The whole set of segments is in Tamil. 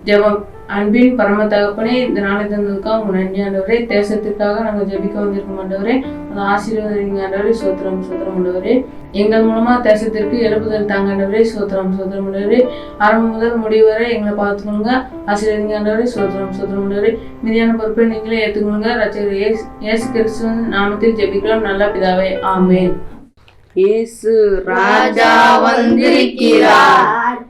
ஜெபம். அன்பின் பரம தகப்பனே, இந்த நாளை தந்ததுக்காக உங்க நன்றி ஆண்டவரே. தேசத்திற்காக நாங்கள் ஜெபிக்க வந்திருக்கோம் ஆண்டவரே. அதை ஆசீர்வதிங்க ஆண்டவரே. சோத்திரம் சோத்திரம் ஆண்டவரே. எங்கள் மூலமா தேசத்திற்கு எழுப்புதல் தாங்க ஆண்டவரே. சோத்திரம் சோத்திரம் ஆண்டவரே. ஆரம்பம் முதல் முடிவு வரை எங்களை பார்த்துக்கணுங்க. ஆசீர்வதிங்க ஆண்டவரே. சோத்திரம் சோத்திரம் ஆண்டவரே. மீதியான பொறுப்பை நீங்களே ஏற்றுக்கணுங்க. ரட்சகர் இயேசு கிறிஸ்துவின் நாமத்தில் ஜெபிக்கலாம் நல்ல பிதாவே, ஆமென். இயேசு ராஜா வந்திருக்கிறார்,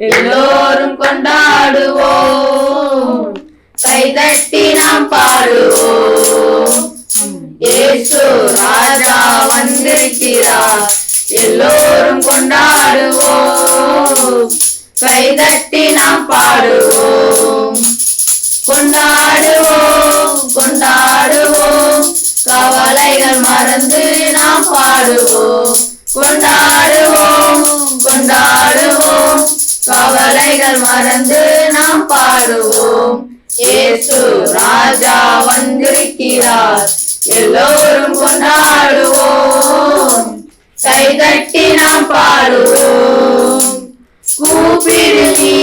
எல்லோரும் கொண்டாடுவோம், கைதட்டி நாம் பாடுவோம். இயேசு ராஜா வந்திருக்கிறார், எல்லோரும் கொண்டாடுவோம், கைதட்டி நாம் பாடுவோம். கொண்டாடுவோம் கொண்டாடுவோம், கவலைகள் மறந்து நாம் பாடுவோம். கொண்டாடுவோம் கொண்டாடுவோம், கவலைகள் மறந்து நாம் பாடுவோம். இயேசு ராஜா வந்திருக்கிறார், எல்லோரும் கொண்டாடுவோம், கைதட்டி நாம் பாடுவோம். கூப்பிடு நீ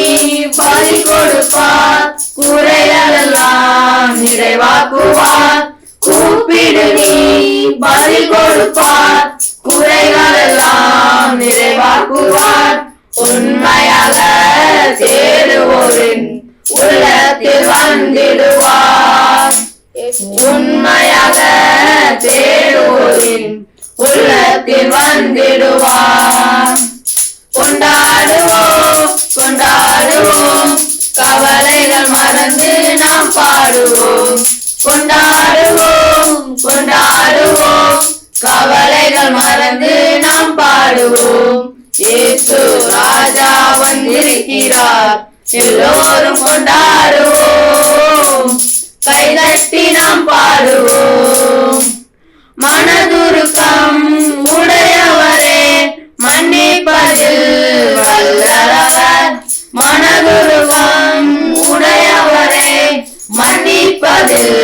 பலி கொடுப்பார், குறைகளெல்லாம் நிறைவாக்குவார். கூப்பிடு நீ பலி கொடுப்பார், குறைகளெல்லாம் நிறைவாக்குவார். உண்மையாக தேடுவோரின் உள்ளத்தில் வந்திடுவார். உண்மையாக தேடுவோரின் உள்ளத்தில் வந்திடுவார். கொண்டாடுவோம் கொண்டாடுவோம், கவலைகள் மறந்து நாம் பாடுவோம். கொண்டாடுவோம் கொண்டாடுவோம், கவலைகள் மறந்து நாம் பாடுவோம். இயேசு ராஜா வந்திருக்கிறார், எல்லோரும் கொண்டாடுவோம், கைதட்டி நாம் பாடுவோம். மனதுருக்கம் உடையவரே, மன்னிப்பதில் வல்லவர். மனதுருக்கம் உடையவரே, மன்னிப்பதில்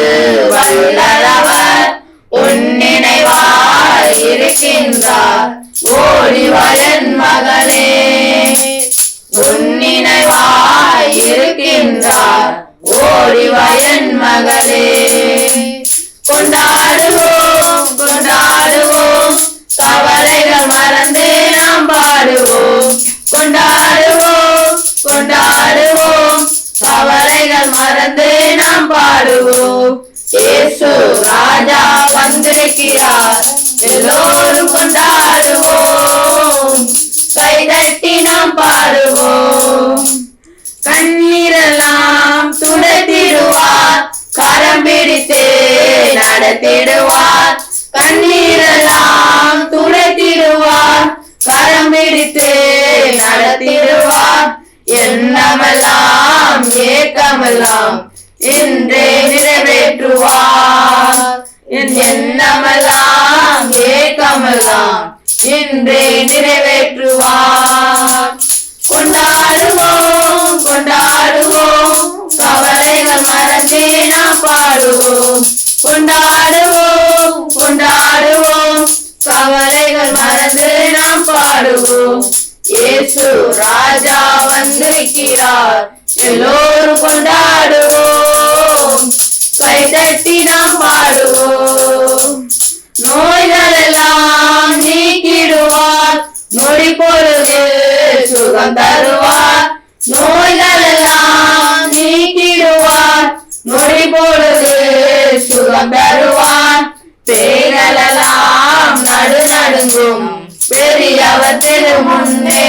வல்லவர். உன்னினைவாய் இருக்கின்றார், ஓடிவயன் மகளே. உன்னினைவாய் இருக்கின்றார், ஓடிவயன் மகளே. கொண்டாடுவோம் கொண்டாடுவோம், கவலைகள் மறந்து நாம் பாடுவோம். கொண்டாடுவோம் கொண்டாடுவோம், கவலைகள் மறந்து நாம் பாடுவோம். இயேசு ராஜா வந்திருக்கிறார், எல்லோரும் கொண்டாடுவோம், கைதட்டி நாம் பாடுவோம். கண்ணீரெல்லாம் துடைத்திடுவார், கரம் பிடித்து நடத்திடுவார். கண்ணீரெல்லாம் துடைத்திடுவார், கரம் பிடித்து நடத்திடுவார். எண்ணமெல்லாம் ஏக்கமெல்லாம் இன்றே நிறைவேற்றுவார். என் எண்ணமெல்லாம் ஏக்கமெல்லாம் இன்றே நிறைவேற்றுவார். கொண்டாடுவோம் கொண்டாடுவோம், கவலைகள் மறந்தே நாம் பாடுவோம். கொண்டாடுவோம் கொண்டாடுவோம், கவலைகள் மறந்து நாம் பாடுவோம். இயேசு ராஜா வந்திருக்கிறார், எல்லோரும் கொண்டாடுவோம், கைதட்டி நாம் பாடுவோம். நோய்கள் எல்லாம் நீக்கிடுவார், நொடி பொழுது சுகம் தருவார். நோய்கள் எல்லாம் நீக்கிடுவார், நொடி பொழுது சுகம் தருவார். பேய்களெல்லாம் நடுநடுங்கும், பெரியவர் திருமுன்னே.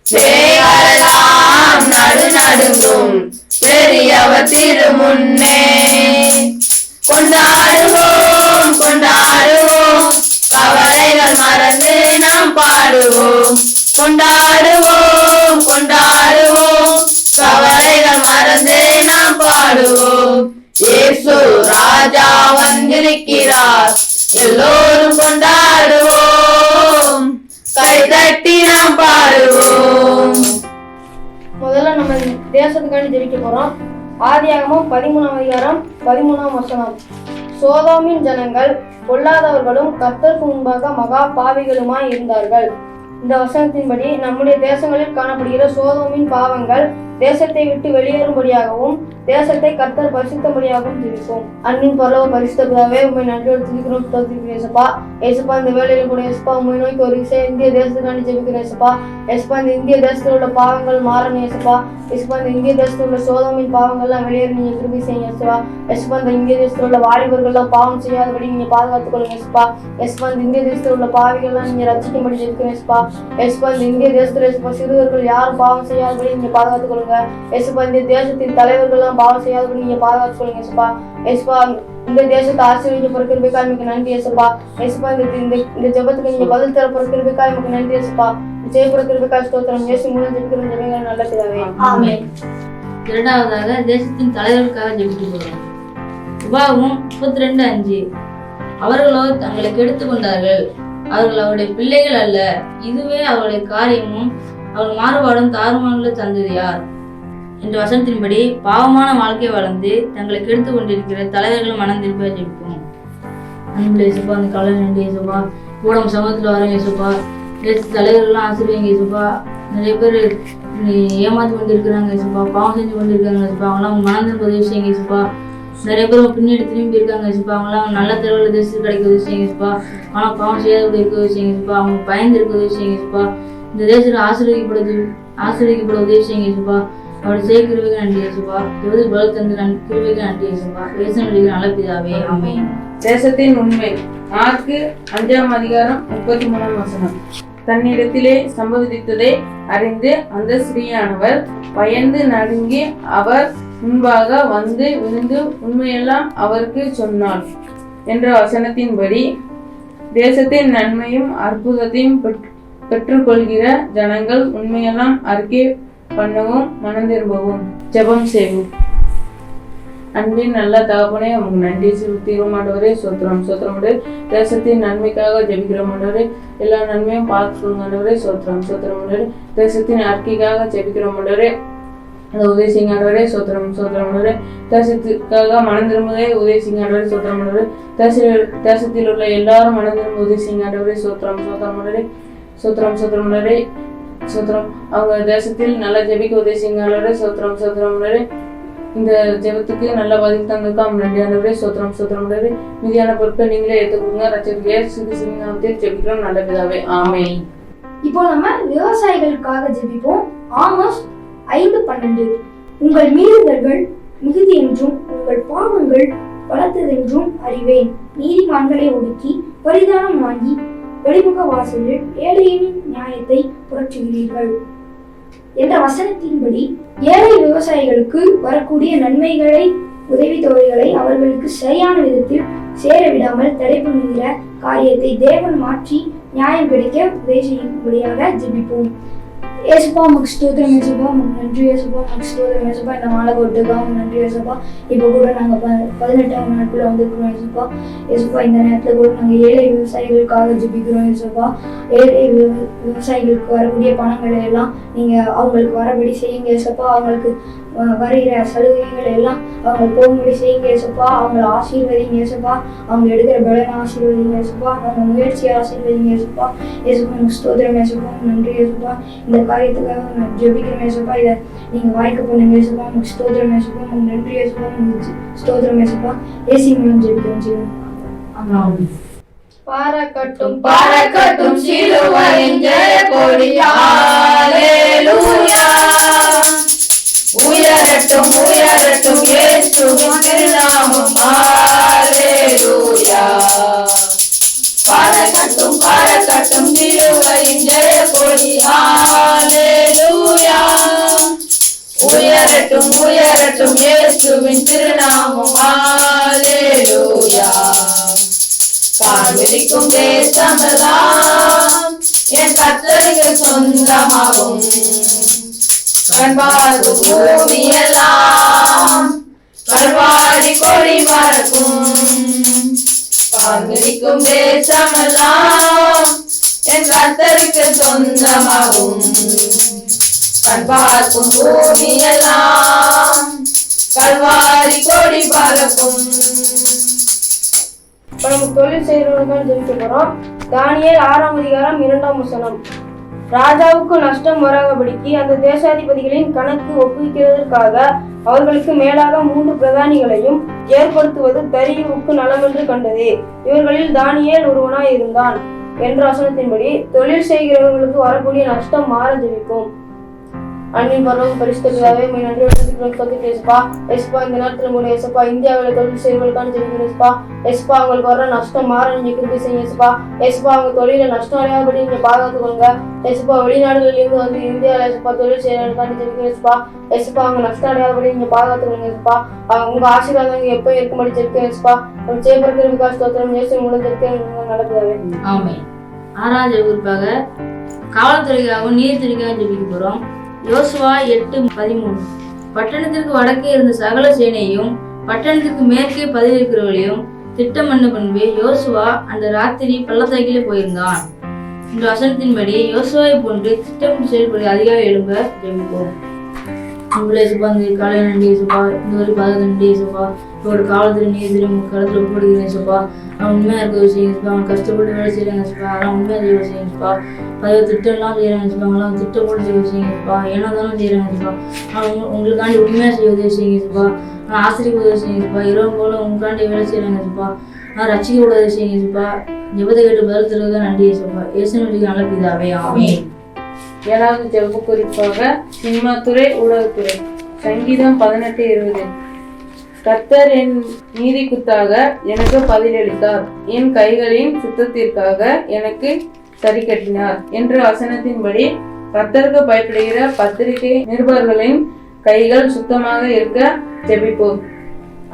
பேய்களெல்லாம் நடுநடுங்கும், பெரியவர் திருமுன்னே. கொண்டாடுவோம் கொண்டாடுவோம், கவலைகள் மறந்து நாம் பாடுவோம். கொண்டாடுவோம் கொண்டாடுவோம், கவலைகள் மறந்து நாம் பாடுவோம். இயேசு ராஜா வந்திருக்கிறார், எல்லோரும் கொண்டாடுவோம், கைதட்டி நாம் பாடுவோம். முதல்ல நம்ம தேசத்துக்காண்டி ஜெபிக்க போறோம். ஆதியாகமம் 13ஆம் அதிகாரம் 13ஆம் வசனம். சோதோமின் ஜனங்கள் பொல்லாதவர்களும் கர்த்தருக்கு முன்பாக மகா பாவிகளுமாய் இருந்தார்கள். இந்த வசனத்தின்படி நம்முடைய தேசங்களில் காணப்படுகிற சோதோமின் பாவங்கள் தேசத்தை விட்டு வெளியேறும்படியாகவும் தேசத்தை கர்த்தர் பரிசுத்தபடியாகவும் ஜெபிப்போம். அன்பின் பரலோக பரிசுத்த பிதாவே, உம்மை நன்றியோடு துதிக்கிறோம், ஸ்தோத்திரிக்கிறோம் ஏசப்பா. ஏசப்பா, இந்த வேளையில கூட ஏசப்பா உம்மை நோக்கி ஒரு விஷயம் இந்திய தேசத்துக்காண்டி ஜெபிக்கிறேன் ஏசப்பா. ஏசப்பா, இந்த இந்திய தேசத்தில் உள்ள பாவங்கள் மாறணும் ஏசப்பா. ஏசப்பா, இந்த இந்திய தேசத்தில் உள்ள சோதோமின் பாவங்கள்லாம் வெளியேறி நீங்க கிருபை செய்யுங்க ஏசப்பா. ஏசப்பா, இந்த இந்திய தேசத்தில் உள்ள வாலிபர்கள்லாம் பாவம் செய்யாதபடி நீங்க பாதுகாத்துக் கொள்ளுங்க ஏசப்பா. ஏசப்பா, இந்த இந்திய தேசத்தில் உள்ள பாவிகள்லாம் நீங்க ரட்சிக்கும்படி ஜெபிக்கிறேன் ஏசப்பா. ஏசப்பா, இந்த இந்திய தேசத்தில் ஏசப்பா சிறுவர்கள் யாரும் பாவம் செய்யாதபடி நீங்க பாதுகாத்துக் கொள்ளுங்க ஏசப்பா. இந்த தேசத்தின் தலைவர்கள்லாம் பாவம் செய்யாதபடி நீங்க பாதுகாத்துக் கொள்ளுங்க ஏசப்பா. ஏசப்பா, இந்த தேசத்தை ஆசீர்வதிக்க கிருபைக்காக நமக்கு நன்றி ஏசப்பா. ஏசப்பா, இந்த ஜெபத்துக்கு நீங்க பதில் தர கிருபைக்காக நமக்கு நன்றி ஏசப்பா. ஜெயபுர கிருபைக்காக ஸ்தோத்திரம். இயேசு மூலம் ஜெபிக்கிற ஜெபங்கள் நல்ல பிதாவே, ஆமென். இரண்டாவதாக தேசத்தின் தலைவருக்காக ஜெபிக்கிறோம். உபாகமம் 32:5. அவர்களோ தங்களை கெடுத்துக் கொண்டார்கள், அவர்கள் அவருடைய பிள்ளைகள் அல்ல, இதுவே அவருடைய காரியமும் அவர்கள் மாறுபாடும் தாறுமாறுள்ள சந்ததியார் என்ற வசனத்தின்படி பாவமான வாழ்க்கை வளர்ந்து தங்களை கெடுத்து கொண்டிருக்கிற தலைவர்கள் மனம் திரும்ப ஜெபிப்போம். அன்புல இயேசுப்பா, அந்த காலை நன்றி இயேசுப்பா. ஊடம் சமூகத்தில் வர இயேசுப்பா. தலைவர்கள்லாம் ஆசிர்வதிங்க இயேசுப்பா. நிறைய பேர் ஏமாற்றி கொண்டு இருக்கிறாங்க இயேசுப்பா, பாவம் செஞ்சு கொண்டு இருக்காங்க இயேசுப்பா. அவங்களாம் மனம் திரும்ப உதவி செய்யுங்க இயேசுப்பா. நிறைய பேர் பின்னாடி திரும்பி இருக்காங்க இயேசுப்பா. அவங்களாம் நல்ல தலைவர்கள் தேசத்துக்கு கிடைக்க உதவி செய்யுங்க இயேசுப்பா. ஆனால் பாவம் செய்யாத இருக்க உதவி செய்யுங்க இயேசுப்பா. அவங்க பயந்து இருக்க உதவி செய்யுங்க இயேசுப்பா. இந்த தேசத்தில் ஆசீர்வதிக்கப்பட உதவி செய்யுங்க இயேசுப்பா. அவருடைய செய்ய கிருபைக்கு நன்றி இயேசுப்பா. எவ்வளவு பலு தந்து கிருபைக்கு நன்றி இயேசுப்பா. தேசம் நடிக்கிற நல்ல பிதாவே, ஆமென். தேசத்தின் உண்மை. மார்க்கு 5:33. தன்னிடத்திலே சம்பவித்ததை அறிந்து அந்த ஸ்திரீயானவர் பயந்து நடுங்கி அவர் முன்பாக வந்து விழுந்து உண்மையெல்லாம் அவருக்கு சொன்னாள் என்ற வசனத்தின்படி தேசத்தின் நன்மையும் அற்புதத்தையும் பெற்றுக்கொள்கிற ஜனங்கள் உண்மையெல்லாம் அறிக்கை பண்ணவும் மனம் திரும்பவும் ஜெபம் செய்வோம். அன்பின் நல்ல தகப்பனே, உங்க நன்றி செலுத்துகிறோம் ஆண்டவரே. சோத்திரம் சோத்திரமுடைய தேசத்தின் நன்மைக்காக ஜெபிக்கிறோம் ஆண்டவரே. எல்லா நன்மையும் பார்த்துக்கொள்ளுங்க ஆண்டவரே. சோத்திரம் சோத்திரமுடைய தேசத்தின் அறிக்கைக்காக ஜெபிக்கிறோம் ஆண்டவரே. அந்த உதவி செய்யுங்க ஆண்டவரே. சோத்திரம் சோத்திரமுடைய தேசத்துக்காக மனம் திரும்புவதே உதவி செய்யுங்க ஆண்டவரே. சோத்திரம் ஆண்டவரே. தேசத்தில் உள்ள எல்லாரும் மனம் திரும்ப உதவி செய்யுங்க ஆண்டவரே. சோத்திரம் சோத்திரமுடைய சோத்திரம் சோத்திரமுடைய சோத்திரம் அவங்க தேசத்தில் நல்லா ஜெபிக்க உதவி செய்யுங்க ஆண்டவரே. சோத்திரம் சோத்திரமுடைய இந்த ஜெபத்துக்கு நல்ல பதில் தந்ததுக்கு அவங்க நன்றி ஆண்டவரே. சோத்திரம் சோத்திரமுடைய மீதியான பொருட்களை நீங்களே எடுத்துக்கோங்க. ரட்சகரே இயேசு நாமத்தில் ஜெபிக்கிறோம் நல்ல பிதாவே, ஆமென். இப்போ நம்ம விவசாயிகளுக்காக ஜெபிப்போம். ஆமோஸ் 5:12. உங்கள் மீறுதல்கள் மிகுதி என்றும் உங்கள் பாவங்கள் பலத்ததென்றும் அறிவேன். நீதிமான்களை ஒடுக்கி பரிதானம் வாங்கி வெளிமுக வாசலில் ஏழையின் நியாயத்தை புரட்டுகிறீர்கள் என்ற வசனத்தின்படி ஏழை விவசாயிகளுக்கு வரக்கூடிய நன்மைகளை, உதவித்தொகைகளை அவர்களுக்கு சரியான விதத்தில் சேர விடாமல் தடை பண்ணுகிற காரியத்தை தேவன் மாற்றி நியாயம் கிடைக்க உதவி செய்யும்படியாக ஜெபிப்போம். ஏசப்பா, உமக்கு ஸ்தோத்திரம் ஏசப்பா. உமக்கு நன்றி ஏசப்பா. உமக்கு ஸ்தோத்திரம் ஏசப்பா. இந்த மாலை போட்டுக்காக நன்றி ஏசப்பா. இப்போ கூட நாங்கள் 18ஆம் நாட்கள் வந்துருக்கிறோம் ஏசப்பா. ஏசப்பா, இந்த நேரத்தில் கூட நாங்கள் ஏழை விவசாயிகளுக்காக ஜெபிக்கிறோம் ஏசப்பா. ஏழை விவசாயிகளுக்கு வரக்கூடிய பணங்களை எல்லாம் நீங்கள் அவங்களுக்கு வரபடி செய்யுங்க ஏசப்பா. அவங்களுக்கு வருகிற சலுகைகளை எல்லாம் அவங்க போகும்படி செய்யுங்க ஏசப்பா. அவங்களை ஆசீர்வதிங்க ஏசப்பா. அவங்க எடுக்கிற பலனை ஆசீர்வதிங்க ஏசப்பா. அவங்க முயற்சியை ஆசீர்வதிங்க ஏசப்பா. ஏசப்பா, உமக்கு ஸ்தோத்திரம் ஏசப்பா. நன்றி ஏசப்பா. இந்த காரியத்துக்காக நான் ஜெபிக்கிறேன் ஏசப்பா. இதை நீங்கள் வாய்க்க பண்ணுங்க ஏசப்பா. உமக்கு ஸ்தோத்திரம் ஏசப்பா. உங்களுக்கு நன்றி ஏசப்பா. உங்களுக்கு ஸ்தோத்திரம் ஏசப்பா. ஏசி மூலம் ஜெபிக்கிறேன். ஆமென். பறக்கட்டும் பறக்கட்டும் சிலுவையின் ஜெயக்கொடி, ஹல்லேலூயா. உயரட்டும் உயரட்டும் இயேசுவின் திருநாமம், ஹல்லேலூயா. பறக்கட்டும் பறக்கட்டும் சிலுவையின் ஜெயக்கொடி, ஹல்லேலூயா. உயரட்டும் உயரட்டும் இயேசுவின் திருநாமம், ஹல்லேலூயா. காவிரிக்கும் தேசமெல்லாம் என் கர்த்தருக்கு சொந்தமாகும், கண்பார்க்கும் பூமியெல்லாம் கல்வாரி கொடி பறக்கும். காவிரிக்கும் தேசமெல்லாம் என் கர்த்தருக்கு சொந்தமாகும், கண்பார்க்கும் பூமியெல்லாம் கல்வாரி கொடி பறக்கும். இப்போ நம்ம தொழில் செய்கிறவர்கள் ஜெபிக்க போகிறோம். தானியேல் 6:2. ராஜாவுக்கு நஷ்டம் வராதபடிக்கு அந்த தேசாதிபதிகளின் கணக்கு ஒப்புவிக்கிறதற்காக அவர்களுக்கு மேலாக 3 பிரதானிகளையும் ஏற்படுத்துவது தரியுவுக்கு நலமென்று கண்டது. இவர்களில் தானியேல் ஒருவனாய் இருந்தான் என்ற வசனத்தின்படி தொழில் செய்கிறவர்களுக்கு வரக்கூடிய நஷ்டம் மாற ஜெபிப்போம். அன்பின் பரலோக பரிசுத்த பிதாவே, உம்மை நன்றி ஏசப்பா. ஏசப்பா, இந்த நேரத்தில் கூட ஏசப்பா இந்தியாவில் தொழில் செய்வர்களுக்கான ஜெபிக்கிறோம் ஏசப்பா. ஏசப்பா, அவங்களுக்கு வர நஷ்டம் மாற நீங்க கிருபை செய்யுங்க ஏசப்பா. ஏசப்பா, அவங்க தொழில நஷ்டம் அடையாதபடி நீங்க பாதுகாத்துக்கோங்க ஏசப்பா. வெளிநாடுகளில் இருந்து வந்து இந்தியாவில் ஏசப்பா தொழில் செய்யறதுக்கான ஜெபிக்கிறோம் ஏசப்பா. ஏசப்பா, அவங்க நஷ்டம் அடையாதபடி நீங்க பாதுகாத்துக்கோங்க ஏசப்பா. உங்க ஆசீர்வாதம் எப்போ இருக்கும்படி ஜெபிக்கிறோம் ஏசப்பா. நம்ம செய்யப்படுகிற விகாஸ் ஸ்தோத்திரம் இயேசு மூலம் ஜெபிக்கிறோம் நடக்குதாவே. ஆமென். 6வது குறிப்பாக காவல்துறைக்காகவும் நீதித்துறைக்காக ஜெபிக்க போறோம். யோசுவா 8:13. பட்டணத்திற்கு வடக்கே இருந்த சகல சேனையும் பட்டணத்திற்கு மேற்கே பதவியிருக்கிறவர்களையும் திட்டம் பண்ண பின்பு யோசுவா அந்த ராத்திரி பள்ளத்தாக்கிலே போயிருந்தான். இந்த வசனத்தின்படி யோசுவாவை போன்று திட்டம் செயல்பட அதிகாரி எழும்ப ஜெபிப்போம். உங்களை சுபாந்தி காலை நன்றி சுபா, இந்த ஒரு பாதத்தை நன்றி சுபா. ஒரு காலத்துல நீதிரி காலத்துல ஒப்படுகிறேன் சுபா. அவன் உண்மையா இருக்க விஷயம் சுபா. அவன் கஷ்டப்பட்டு வேலை செய்யறாங்க சுபா. அதெல்லாம் உண்மையா செய்ய விஷயம் சுபா. பல திட்டம்லாம் செய்யறாங்க சுபா. அவங்களாம் திட்டம் போட்டு செய்ய விஷயம் சுபா. ஏன்னா தானே செய்யறாங்க சுபா. அவன் உங்களுக்காண்டி உண்மையா செய்ய உதவி செய்யுங்க சுபா. நான் ஆசிரியர் உதவி செய்யுங்க சுபா. இரவு போல உங்களுக்காண்டி வேலை செய்யறாங்க சுபா. நான் ரசிக்க உதவி செய்யுங்க சுபா. ஜெபத்தை கேட்டு பதில் தருவதா நன்றி சுபா. இயேசுவின் நல்ல பிதாவே, ஆமென். 7வது ஜெப குறிப்பாக சினிமாத்துறை ஊடகத்துறை. சங்கீதம் 18:20. கர்த்தர் என் நீதி குத்தாக எனக்கு பதிலளித்தார், என் கைகளின் சுத்தத்திற்காக எனக்கு சரி கட்டினார் என்ற வசனத்தின்படி கர்த்தருக்கு பயப்படுகிற பத்திரிகை நிருபர்களின் கைகள் சுத்தமாக இருக்க ஜெபிப்போம்.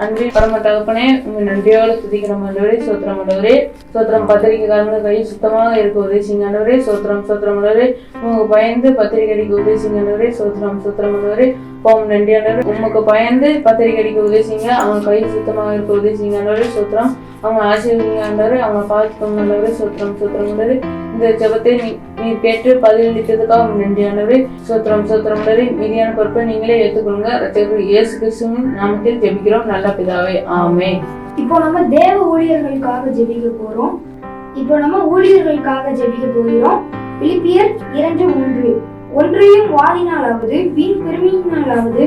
அன்பின் பரம தகப்பனே, உங்க நன்றியோடு துதிக்கிறோம் ஆண்டவரே. சோத்திரம் ஆண்டவரே. சோத்திரம். பத்திரிகைக்காரங்க கை சுத்தமாக இருக்க உதவி செய்யுங்க ஆண்டவரே. சோத்திரம். சோத்திரம் ஆண்டவரே. உங்க பயந்து பத்திரிகை அடிக்க உதவி செய்யுங்க ஆண்டவரே. சோத்திரம். சோத்திரம் ஆண்டவரே. போம் நன்றி ஆண்டவரே. உமக்கு பயந்து பத்திரிகை அடிக்க உதவி செய்யுங்க. அவங்க கை சுத்தமாக இருக்க உதவி செய்யுங்க ஆண்டவரே. சோத்திரம். அவங்க ஆசீர்வதிங்க ஆண்டவரே. அவங்க பார்த்துக்கோங்க ஆண்டவரே. சோத்திரம். சோத்திரம் ஆண்டவரே. இந்த ஜெபத்தை நீர் கேட்டு பதிலளித்ததுக்காக நன்றி ஆண்டவரே. சோத்திரம். சோத்திரம் ஆண்டவரே. மீதியான பொறுப்பை நீங்களே ஏற்றுக்கொள்ளுங்க. ரட்சகர் இயேசு கிறிஸ்துவின் நாமத்தில் ஜெபிக்கிறோம் நல்ல பிதாவே, ஆமென். இப்போ நம்ம தேவ ஊழியர்களுக்காக ஜெபிக்க போறோம். பிலிப்பியர் 2:3. ஒன்றையும் வாதினாலாவது வீண் பெருமையினாலாவது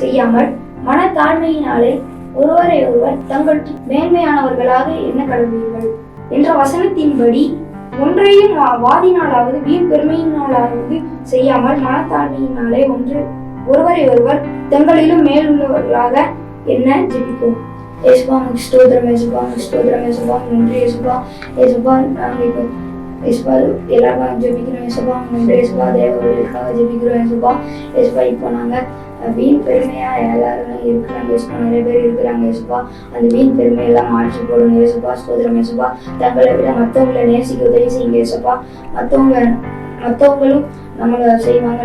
செய்யாமல் மனத்தாழ்மையினாலே ஒருவரை ஒருவர் தங்கள் மேன்மையானவர்களாக எண்ண கடவுளீர்கள் என்ற வசனத்தின்படி ஒன்றையும் வாதினாலாவது வீண் பெருமையினாலாவது செய்யாமல் மனத்தாழ்மையினாலே ஒருவரை ஒருவர் தங்களிலும் மேலுள்ளவர்களாக என்ன ஜெபிப்போம். ஏசுபா, உங்களுக்கு ஸ்தோத்திரம். ஏசுபா, உங்களுக்கு ஸ்தோத்திரம். ஏசுபா, நன்றி. ஏசுபா, ஏசுபா, நாங்கள் இப்போ ஏசுபா எல்லாருக்கும் ஜெபிக்கிறோம். ஏசுபா, நன்றி. ஏசுபா, தேவர்களுக்காக ஜெபிக்கிறோம். ஏசுபா, ஏசுபா, இப்போ நாங்கள் வீண் பெருமையா எல்லாரும் இருக்கிறாங்க ஏசுபா. நிறைய பேர் இருக்கிறாங்க ஏசுபா. அந்த வீண் பெருமையெல்லாம் மாற்றி போடுங்க ஏசுபா. ஸ்தோத்திரம். ஏசுபா, தங்களை விட மற்றவங்களை நேசிக்க உதவி செய்யுங்க ஏசுபா. மற்றவங்களும் நம்மளை செய்வாங்க,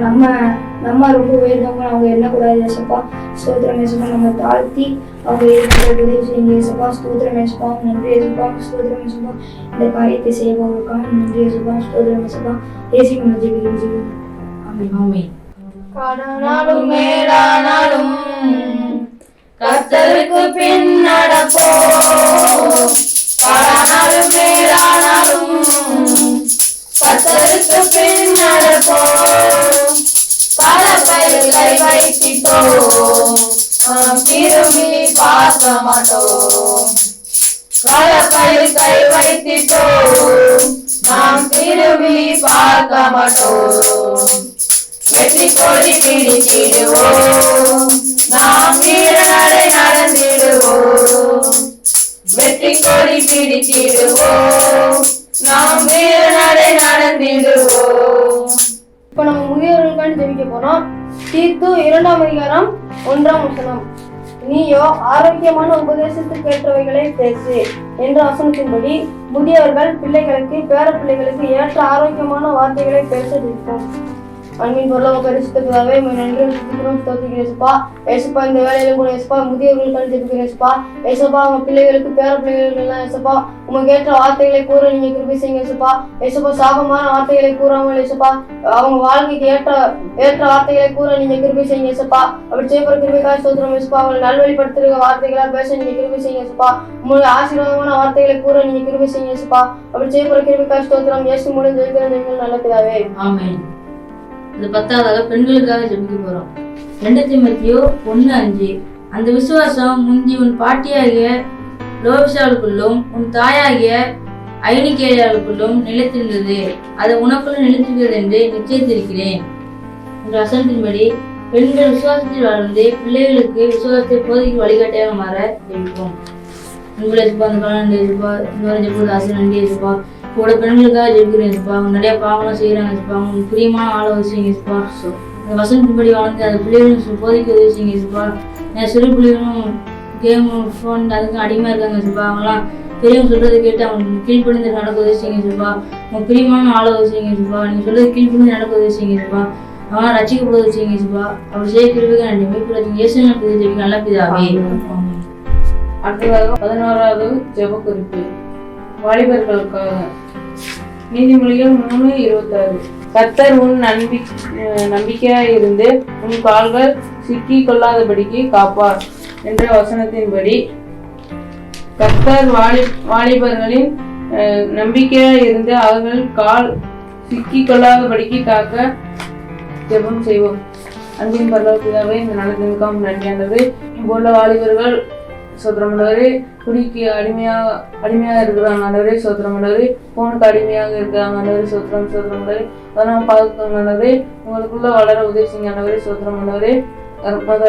நம்ம ரொம்ப உயர்ந்தவங்க அவங்க எண்ணக்கூடாது ஏசப்பா. ஸ்தோத்திரம் ஏசப்பா. நம்ம தாழ்த்தி அவங்க இருக்கிற உதவி செய்யுங்க ஏசப்பா. ஸ்தோத்திரம் ஏசப்பா, நன்றி ஏசப்பா. ஸ்தோத்திரம் ஏசப்பா, இந்த காரியத்தை செய்பவர்களுக்காக நன்றி ஏசப்பா. ஸ்தோத்திரம் ஏசப்பா. ஏசி நம்ம ஜெபிக்கிறோம். ஆமென். கடனாலும் மேலானாலும் கர்த்தருக்கு பின் நடப்போம். கடனாலும் மேலானாலும் கர்த்தருக்கு பின் நடப்போம். பல பயிர்களை வைத்திட்டோம், நாம் திரும்பி பார்க்க மாட்டோம். பல பயிர்களை வைத்திட்டோம், நாம் திரும்பி பார்க்க மாட்டோம். வெற்றி கொடி பிடித்திடுவோம், நாம் வீர நடை நடந்திடுவோம். வெற்றி கொடி பிடித்திடுவோம், நாம் வீர நடை நடந்திடுவோம். இப்போ நம்ம முதியோர்களுக்கான ஜெபிக்க போறோம். தீத்து 2ஆம் அதிகாரம் 1ஆம் வசனம். நீயோ ஆரோக்கியமான உபதேசத்துக்கு ஏற்றவைகளை பேசு என்ற வசனத்தின்படி முதியவர்கள் பிள்ளைகளுக்கு பேர பிள்ளைகளுக்கு ஏற்ற ஆரோக்கியமான வார்த்தைகளை பேச ஜெபிப்போம். அன்பின் பொருளாக பரிசுத்த பிதாவே நன்றி ஸ்தோத்திரிக்கிறேன் ஏசப்பா. ஏசப்பா இந்த வேலையில கூட ஏசப்பா முதியவர்களுக்கான ஜெபிக்கிறேன் ஏசப்பா. ஏசப்பா அவங்க பிள்ளைகளுக்கு பேர பிள்ளைகளுக்கு எல்லாம் ஏசப்பா உங்களுக்கு ஏற்ற வார்த்தைகளை கூற நீங்க கிருபை செய்யுங்க ஏசப்பா. ஏசப்பா சாபமான வார்த்தைகளை கூறாமல் ஏசப்பா அவங்க வாழ்க்கைக்கு ஏற்ற வார்த்தைகளை கூற நீங்க கிருபை செய்யுங்க ஏசப்பா. அப்படி செய்யப்படுற கிருபைக்காக ஸ்தோத்திரம் ஏசப்பா. அவங்களை நல்வழிப்படுத்துகிற வார்த்தைகளா பேச நீங்க கிருபை செய்யுங்க ஏசப்பா. உங்களுடைய ஆசீர்வாதமான வார்த்தைகளை கூற நீங்க கிருபை செய்யுங்க ஏசப்பா. அப்படி செய்யப்படுற கிருபைக்காக ஸ்தோத்திரம். இயேசு மூலம் ஜெயிக்கிற நல்ல பிதாவே ஆமென். இது 10ஆவதாக பெண்களுக்காக ஜெபிக்க போறோம். 2 தீமோத்தேயு 1:5. அந்த விசுவாசம் முந்தி உன் பாட்டியாகிய லோவிசாளுக்குள்ளும் உன் தாயாகிய ஐனிகேயாளுக்குள்ளும் நிலைத்திருந்தது, அது உனக்குள்ளும் நிலைத்திருக்கிறது என்று நிச்சயித்திருக்கிறேன் என்ற வசனத்தின்படி பெண்கள் விசுவாசத்தில் வளர்ந்து பிள்ளைகளுக்கு விசுவாசத்தை போதைக்கு வழிகாட்டியாக மாற ஜெபிப்போம். அன்புள்ள இருப்பா, அந்த காலம் இருப்பா, இந்த ஜெபோது ஆசிரியர் நன்றி இருப்பா. கூட பெண்களுக்காக ஜெபிக்கிறேன் இருப்பா. அவங்க நிறைய பாவம்லாம் செய்யறாங்க இருப்பா. அவங்களுக்கு பிரியமான ஆளை வச்சுங்க இருப்பா. அந்த வசனத்தின்படி வளர்ந்து அந்த பிள்ளைகளும் போதைக்கு உதவி செய்யுங்க இருப்பா. சிறு பிள்ளைகளும் கேம் ஃபோன் அதுக்கு அடிமையாக இருக்காங்க இருப்பா. அவங்களாம் பெரியவங்க சொல்றதை கேட்டு அவங்க கீழ்ப்படிந்து நடக்க உதவி செய்யுங்க இருப்பா. அவங்க பிரியமான ஆளை உதவி செய்யுங்க இருப்பா. நீங்க சொல்றது கீழ்ப்படிந்து நடக்க உதவி செய்யுங்க இருப்பா. அவங்களாம் ரசிக்கப்பட உதவி செய்யுங்க இருப்பா. அப்படி செய்யக்கிறதுக்கு நன்றி மீட்பு இயேசு ஜெபிக்க நல்ல பிதாவே. அடுத்ததாக 11வது ஜெப குறிப்பு வாலிபர்களுக்காக. நீதிமொழிகள் 3:26. கர்த்தர் உன் நம்பிக்கையாய் இருந்து உன் கால்கள் சிக்கி கொள்ளாதபடிக்கு காப்பார் என்ற வசனத்தின்படி கர்த்தர் வாலிபர்களின் நம்பிக்கையாய் இருந்து அவர்கள் கால் சிக்கி கொள்ளாதபடிக்கு காக்க ஜெபம் செய்வோம். அன்பின் பரலோக பிதாவே, இந்த நல்லதுக்காக நன்றியானது. இங்குள்ள வாலிபர்கள் சோத்திரமண்டவரே குடிக்கு அடிமையாக இருக்கிறாங்க ஆண்டவரே. சோத்திரமண்டவரே போனுக்கு அடிமையாக இருக்கிறாங்க ஆண்டவரே. சோத்திரமண்டவரே அதெல்லாம் பார்க்கணுங்கண்டவரே. உங்களுக்குள்ள வளர உதவி செய்யுங்க ஆண்டவரே. சோத்திரமண்டவரே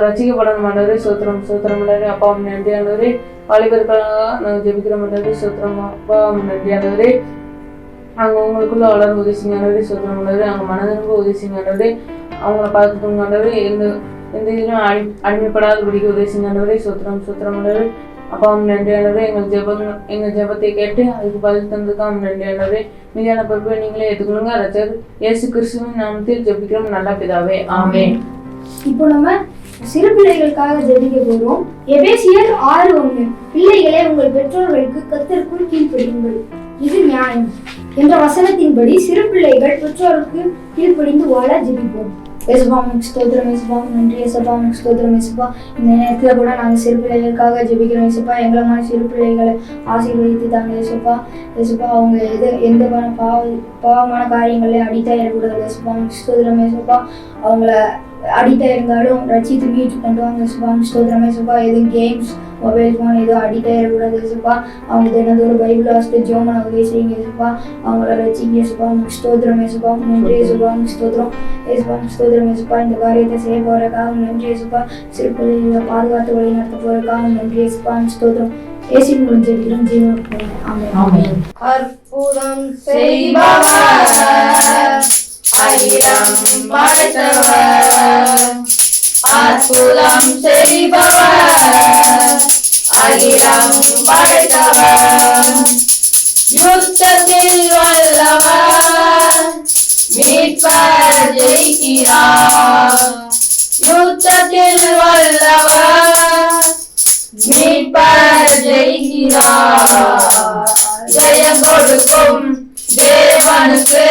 ரசிக்கப்படணும் ஆண்டவரே. சோத்திரமண்டவரே அப்பா நன்றி ஆண்டவரே. வாலிபர்களாக நாங்கள் ஜெபிக்கிற மாட்டவரே. சோத்திரம் அப்பா நன்றி ஆண்டவரே. அவங்க உங்களுக்குள்ள வளர உதவி செய்யுங்க ஆண்டவரே. சோத்திரமண்டவரே அவங்க மனதிற்கு உதவி செய்யுங்க ஆண்டவரே. அவங்கள பார்த்துக்கோங்க ஆண்டவரே. எந்த இதிலும் அடிமைப்படாதபடிக்கு உதவி செய்யுங்க ஆண்டவரே. சோத்திரம் ஆண்டவரே அப்பா நன்றி ஆண்டவரே. எங்கள் ஜெபத்தை கேட்டு அதுக்கு பதில் தந்ததுக்காக நன்றி ஆண்டவரே. மீதியான பொறுப்பை நீங்களே ஏற்றுக்கணுங்க. ரட்சகர் இயேசு கிறிஸ்துவின் நாமத்தில் ஜெபிக்கிறோம் நல்ல பிதாவே ஆமென். இப்போ நம்ம சிறு பிள்ளைகளுக்காக ஜெபிக்க போறோம். எபேசியர் 6:1. பிள்ளைகளே உங்கள் பெற்றோர்களுக்கு கர்த்தருக்குள் கீழ்ப்படியுங்கள், இது நியாயம் என்ற வசனத்தின்படி சிறு பிள்ளைகள் பெற்றோருக்கு கீழ்ப்படிந்து வாழ ஜெபிப்போம். ஏசப்பா ஸ்தோத்திரம் ஏசப்பா நன்றி ஏசப்பா ஸ்தோத்திரம் ஏசப்பா. இந்த நேரத்தில் கூட நாங்கள் சிறு பிள்ளைகளுக்காக ஜெபிக்கிறோம் ஏசப்பா. எங்களை மாதிரி சிறு பிள்ளைகளை ஆசீர்வதித்து தாங்க ஏசப்பா. ஏசப்பா அவங்க எந்த பாவமான காரியங்களே அடித்தா இருக்கக்கூடாது ஏசப்பா. ஸ்தோத்திரம் ஏசப்பா. அவங்கள அடித்தா இருந்தாலும் ரசித்து மீட்டு கொண்டு வாங்க ஏசப்பா. ஸ்தோத்திரம் ஏசப்பா. எதுவும் கேம்ஸ் மொபைல் ஃபோன் எதுவும் அடிக்ட் ஆகிடக்கூடாது ஏசப்பா. அவங்க தினந்தோறும் பைபிள் வாசித்து ஜோமன உதவி செய்யுங்க ஏசப்பா. அவங்கள ரசிங்க ஏசப்பா. ஸ்தோத்திரம் ஏசப்பா நன்றி ஏசப்பா. ஸ்தோத்திரம் ஏசப்பா. ஸ்தோத்திரம் ஏசப்பா. இந்த காரியத்தை செய்ய போறதுக்காக நன்றி ஏசப்பா. சிறு பிள்ளைகளை பாதுகாத்து வழி நடத்த போறதுக்காக நன்றி ஏசப்பா. ஸ்தோத்திரம் ஏசி மூலம் ஜெபிக்கிறோம் ஜீவன் ஆமென். அற்புதம் செய்பவர் அகிலம் படைத்தவர், அற்புதம் செய்பவர் அகிலம் படைத்தவர், யுத்தத்தில் வல்லவர் மீட்பர் ஜெயிக்கிறார், யுத்தத்தில் வல்லவர் மீட்பர் ஜெயிக்கிறார். ஜெயம் கொடுக்கும் தேவனுக்கு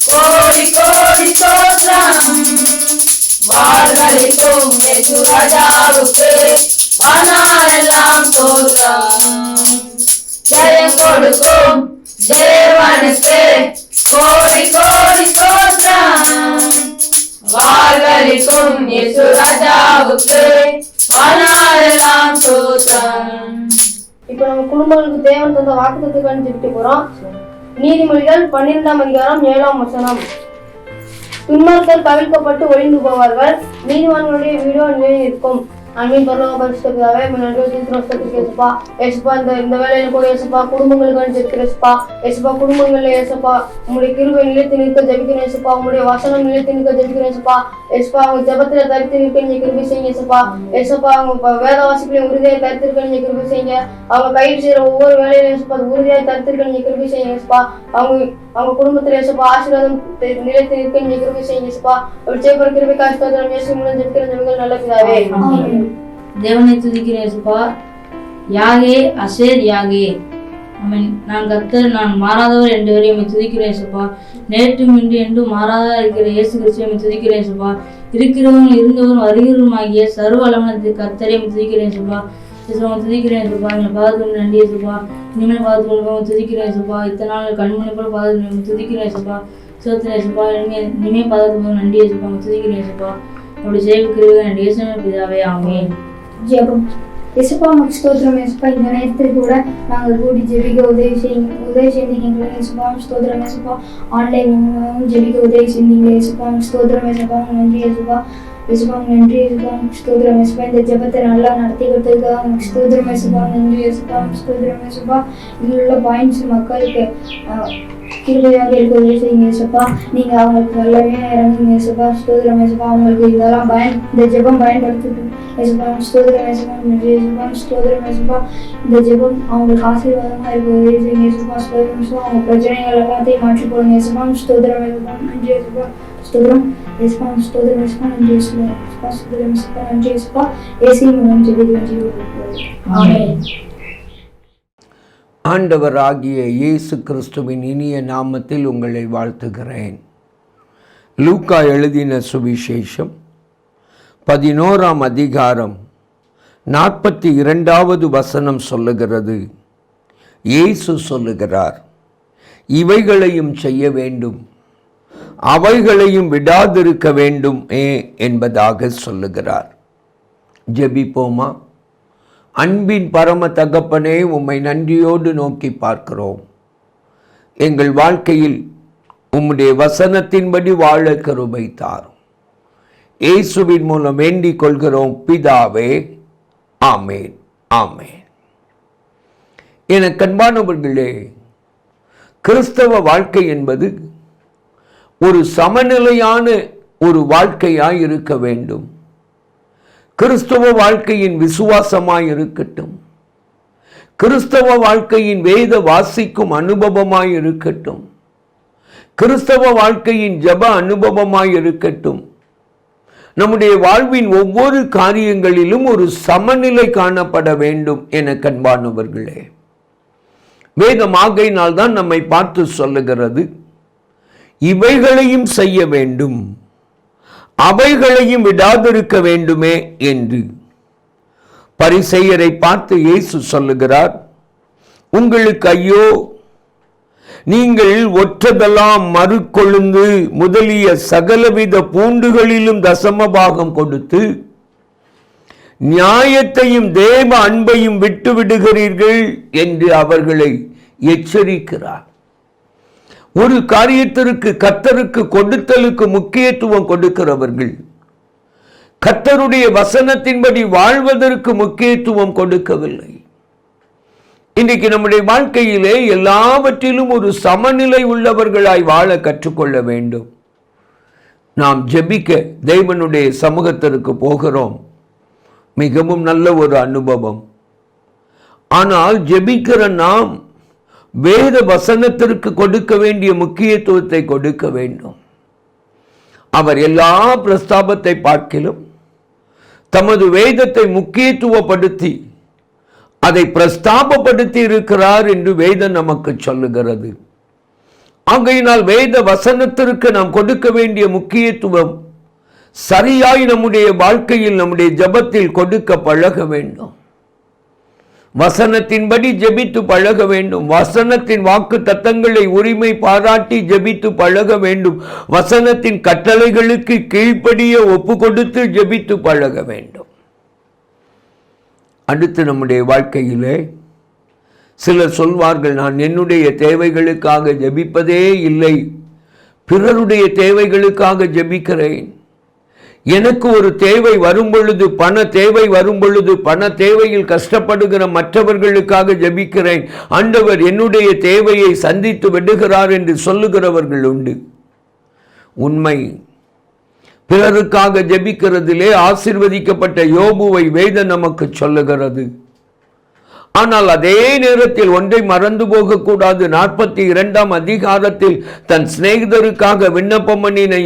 கோடி கோடி ஸ்தோத்திரம், வாழ்வளிக்கும் இயேசு ராஜாவுக்கு வானெல்லாம் ஸ்தோத்திரம். ஜெயம் கொடுக்கும் தேவனுக்கு கோடி கோடி ஸ்தோத்திரம், வாழ்வளிக்கும் இயேசு ராஜாவுக்கு வானெல்லாம் ஸ்தோத்திரம். இப்போ நம்ம குடும்பங்களுக்கு தேவன் தந்த வாக்குத்தத்தத்துக்கான ஜெபிக்க போறோம். நீதிமொழிகள் 12:7. துன்மார்க்கர் கவிழ்க்கப்பட்டு ஒளிந்து போவார்கள், நீதிமான்களுடைய வீடோ நிலையில் இருக்கும். அன்பின் பரலோக பரிசுத்த பிதாவே, ஏசப்பா ஏசப்பா இந்த வேலையில கூட ஏசப்பா குடும்பங்களுக்கு ஜெபிக்கிற ஏசப்பா. ஏசப்பா குடும்பங்கள்ல ஏசப்பா உங்களுடைய கிருபை நிலைத்து நிற்க ஜெபிக்கிறேன் ஏசப்பா. உங்களுடைய வசனம் நிலைத்து நிற்க ஜெபிக்கிறேன் ஏசப்பா. ஏசப்பா அவங்க ஜெபத்துல தரித்து நிற்க நீங்க கிருபை செய்யுங்க ஏசப்பா. ஏசப்பா அவங்க வேத வாசிப்புலையும் உறுதியாய் தரித்திருக்க நீங்க கிருபை செய்யுங்க. அவங்க கையில் செய்யற ஒவ்வொரு வேலையிலும் ஏசப்பா உறுதியாய் தரித்திருக்க நீங்க கிருபை செய்யுங்க ஏசப்பா. அவங்க குடும்பத்துல ஏசப்பா ஆசீர்வாதம் நிலைத்து நிற்க நீங்க கிருபை செய்யுங்க ஏசப்பா. அப்படி செய்யப்படுற கிருபை காசுக்காக இயேசு மூலம் ஜெபிக்கிற ஜெபங்கள் நல்ல பிதாவே. தேவனை துதிக்கிறேன் இயேசுப்பா. யாகே அசேர் யாகே. ஆமென். நான் கர்த்தர், நான் மாறாதவர் என்று உம்மை துதிக்கிறேன் இயேசுப்பா. நேற்றும் இன்று என்றும் மாறாதா இருக்கிற இயேசு கிறிஸ்துவை துதிக்கிறேன் இயேசுப்பா. இருக்கிறவரும் இருந்தவரும் வருகிறவருமாகிய சர்வ வல்லமையுள்ள கர்த்தரை துதிக்கிறேன் இயேசுப்பா. இயேசுவை துதிக்கிறேன் இயேசுப்பா. எங்களை பார்த்து நன்றி இயேசுப்பா. இனிமேல் பார்த்து துதிக்கிறேன் இயேசுப்பா. இத்தனை நாள் கண்மணி போல பார்த்து துதிக்கிறேன் இயேசுப்பா. சோத்திரம் இயேசுப்பா. இனிமேல் பார்த்து நன்றி இயேசுப்பா. துதிக்கிறேன் இயேசுப்பா. அப்படி ஜெயிக்கிறீர்கள் நன்றி இயேசுவின் பிதாவே. ஆமென். ஜெபம். இயேசுப்பா உமக்கு ஸ்தோத்திரம் இயேசுப்பா. இந்த நேரத்தில் கூட நாங்கள் கூடி ஜெபிக்க உதவி செய்தீங்க இயேசுப்பா. ஸ்தோத்திரம் இயேசுப்பா. ஆன்லைன் ஜெபிக்க உதவி செய்தீங்க இயேசுப்பா. ஸ்தோத்திரம் இயேசுப்பா. நன்றி இயேசுப்பா. இயேசுப்பா நன்றி இயேசுப்பா. ஸ்தோத்திரம் இயேசுப்பா. இந்த ஜெபத்தை நல்லா நடத்தி கொடுத்ததுக்காக உங்களுக்கு ஸ்தோத்திரம் இயேசுப்பா. நன்றி இயேசுப்பா. ஸ்தோத்திரம் இயேசுப்பா. இதில் உள்ள பாயிண்ட்ஸ் மக்களுக்கு கிருபையாக இருக்க உதவி செய்யுங்க இயேசுப்பா. நீங்க அவங்களுக்கு நல்லவே இறங்குங்க இயேசுப்பா. ஸ்தோத்திரம் இயேசுப்பா. அவங்களுக்கு இதெல்லாம் இந்த ஜெபம் பயன்படுத்திட்டு இயேசுப்பா. ஸ்தோத்திரம் இயேசுப்பா. நன்றி இயேசுப்பா. ஸ்தோத்திரம் இயேசுப்பா. இந்த ஜெபம் அவங்களுக்கு ஆசீர்வாதமாக இருக்க உதவி செய்யுங்க இயேசுப்பா. ஸ்தோத்திரம் இயேசுப்பா. அவங்க பிரச்சனைகள் எல்லாத்தையும் மாற்றி போடுங்க இயேசுப்பா. ஸ்தோத்திரம் இயேசுப்பா. நன்றி இயேசுப்பா. ஸ்தோத்திரம் இயேசுப்பா. ஸ்தோத்திரம் இயேசுப்பா. நன்றி இயேசுப்பா. ஸ்தோத்திரம் இயேசுப்பா. நன்றி இயேசுப்பா. இயேசுவின் மூலம் ஜெபிக்கிறேன். ஆமென். ஆண்டவராகிய இயேசு கிறிஸ்துவின் இனிய நாமத்தில் உங்களை வாழ்த்துகிறேன். லூக்கா எழுதின சுவிசேஷம் 11ஆம் அதிகாரம் 42வது வசனம் சொல்லுகிறது. இயேசு சொல்லுகிறார், இவைகளையும் செய்ய வேண்டும், அவைகளையும் விடாதிருக்க வேண்டும் என்பதாக சொல்லுகிறார். ஜெபிப்போமா? அன்பின் பரம தகப்பனே, உம்மை நன்றியோடு நோக்கி பார்க்கிறோம். எங்கள் வாழ்க்கையில் உம்முடைய வசனத்தின்படி வாழ கிருபை தாரும். இயேசுவின் மூலம் வேண்டிக் கொள்கிறோம் பிதாவே. ஆமேன். ஆமேன். எனக்கு அன்பானவர்களே, கிறிஸ்தவ வாழ்க்கை என்பது ஒரு சமநிலையான ஒரு வாழ்க்கையாய் இருக்க வேண்டும். கிறிஸ்தவ வாழ்க்கையின் விசுவாசமாய் இருக்கட்டும், கிறிஸ்தவ வாழ்க்கையின் வேத வாசிக்கும் அனுபவமாய் இருக்கட்டும், கிறிஸ்தவ வாழ்க்கையின் ஜப அனுபவமாய் இருக்கட்டும், நம்முடைய வாழ்வின் ஒவ்வொரு காரியங்களிலும் ஒரு சமநிலை காணப்பட வேண்டும் என கண்பானவர்களே. வேதம் ஆகையினால் தான் நம்மை பார்த்து சொல்லுகிறது, இவைகளையும் செய்ய வேண்டும், அவைகளையும் விடாதிருக்க வேண்டுமே என்று. பரிசேயரை பார்த்து இயேசு சொல்லுகிறார், உங்களுக்கு ஐயோ, நீங்கள் ஒற்றதெல்லாம் மறுக்கொழுந்து முதலிய சகலவித பூண்டுகளிலும் தசமபாகம் கொடுத்து நியாயத்தையும் தேவ அன்பையும் விட்டு விடுகிறீர்கள் என்று அவர்களை எச்சரிக்கிறார். ஒரு காரியத்திற்கு கர்த்தருக்கு கொடுத்தலுக்கு முக்கியத்துவம் கொடுக்கிறவர்கள் கர்த்தருடைய வசனத்தின்படி வாழ்வதற்கு முக்கியத்துவம் கொடுக்கவில்லை. இன்றைக்கு நம்முடைய வாழ்க்கையிலே எல்லாவற்றிலும் ஒரு சமநிலை உள்ளவர்களாய் வாழ கற்றுக்கொள்ள வேண்டும். நாம் ஜெபிக்க தேவனுடைய சமூகத்திற்கு போகிறோம், மிகவும் நல்ல ஒரு அனுபவம். ஆனால் ஜெபிக்கிற நாம் வேத வசனத்திற்கு கொடுக்க வேண்டிய முக்கியத்துவத்தை கொடுக்க வேண்டும். அவர் எல்லா பிரஸ்தாபத்தை பார்க்கிலும் தமது வேதத்தை முக்கியத்துவப்படுத்தி அதை பிரஸ்தாபப்படுத்தி இருக்கிறார் என்று வேதம் நமக்கு சொல்லுகிறது. ஆகையினால் வேத வசனத்திற்கு நாம் கொடுக்க வேண்டிய முக்கியத்துவம் சரியாய் நம்முடைய வாழ்க்கையில் நம்முடைய ஜெபத்தில் கொடுக்க பழக வேண்டும். வசனத்தின்படி ஜெபித்து பழக வேண்டும். வசனத்தின் வாக்கு தத்தங்களை உரிமை பாராட்டி ஜெபித்து பழக வேண்டும். வசனத்தின் கட்டளைகளுக்கு கீழ்ப்படிய ஒப்பு கொடுத்து ஜெபித்து பழக வேண்டும். அடுத்து நம்முடைய வாழ்க்கையிலே சிலர் சொல்வார்கள், நான் என்னுடைய தேவைகளுக்காக ஜெபிப்பதே இல்லை, பிறருடைய தேவைகளுக்காக ஜெபிக்கிறேன். எனக்கு ஒரு தேவை வரும் பொழுது, பண தேவை வரும் பொழுது, பண தேவையில் கஷ்டப்படுகிற மற்றவர்களுக்காக ஜெபிக்கிறேன், ஆண்டவர் என்னுடைய தேவையை சந்தித்து விடுகிறார் என்று சொல்லுகிறவர்கள் உண்டு. உண்மை. பிறருக்காக ஜெபிக்கிறதிலே ஆசீர்வதிக்கப்பட்ட யோபுவை வேதம் நமக்கு சொல்லுகிறது. ஆனால் அதே நேரத்தில் ஒன்றை மறந்து போகக்கூடாது. 42ஆம் அதிகாரத்தில் தன் சிநேகிதருக்காக விண்ணப்பம் பண்ணின